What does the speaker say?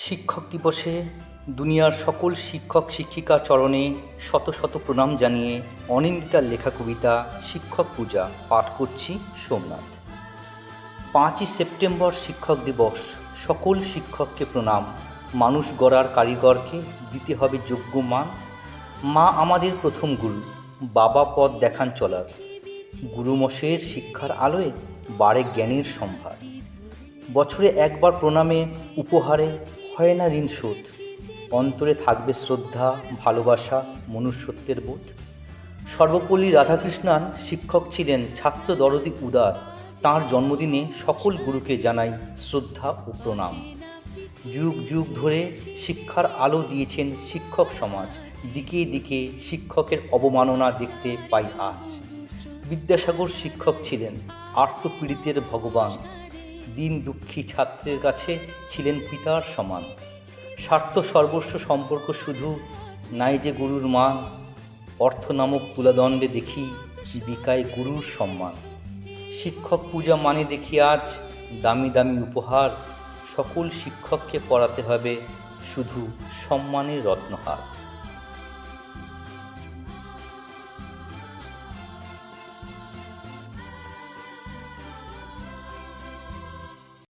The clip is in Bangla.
শিক্ষক দিবসে দুনিয়ার সকল শিক্ষক শিক্ষিকার চরণে শত শত প্রণাম জানিয়ে অনিন্দিতার লেখা কবিতা শিক্ষক পূজা পাঠ করছি সোমনাথ। 5ই সেপ্টেম্বর শিক্ষক দিবস। সকল শিক্ষককে প্রণাম। মানুষ গড়ার কারিগরকে দিতে হবে যোগ্য মান। মা আমাদের প্রথম গুরু, বাবা পথ দেখান চলার। গুরুমশাইয়ের শিক্ষার আলোয় বাড়ে জ্ঞানের সম্ভার। বছরে একবার প্রণামে উপহারে হয় না ঋণ শোধ। অন্তরে থাকবে শ্রদ্ধা, ভালোবাসা, মনুষ্যত্বের বোধ। সর্বপল্লী রাধাকৃষ্ণান শিক্ষক ছিলেন ছাত্র দরদি উদার। তাঁর জন্মদিনে সকল গুরুকে জানাই শ্রদ্ধা ও প্রণাম। যুগ যুগ ধরে শিক্ষার আলো দিয়েছেন শিক্ষক সমাজ। দিকে দিকে শিক্ষকের অবমাননা দেখতে পাই আজ। বিদ্যাসাগর শিক্ষক ছিলেন আর্তপীড়িতের ভগবান। দিন দুঃখী ছাত্রের কাছে ছিলেন পিতার সমান। স্বার্থ সর্বস্ব সম্পর্ক শুধু, নাই যে গুরুর মান। অর্থ নামক কুলাদণ্ডে দেখি বিকায় গুরুর সম্মান। শিক্ষক পূজা মানে দেখি আজ দামি দামি উপহার। সকল শিক্ষককে পড়াতে হবে শুধু সম্মানের রত্নহার।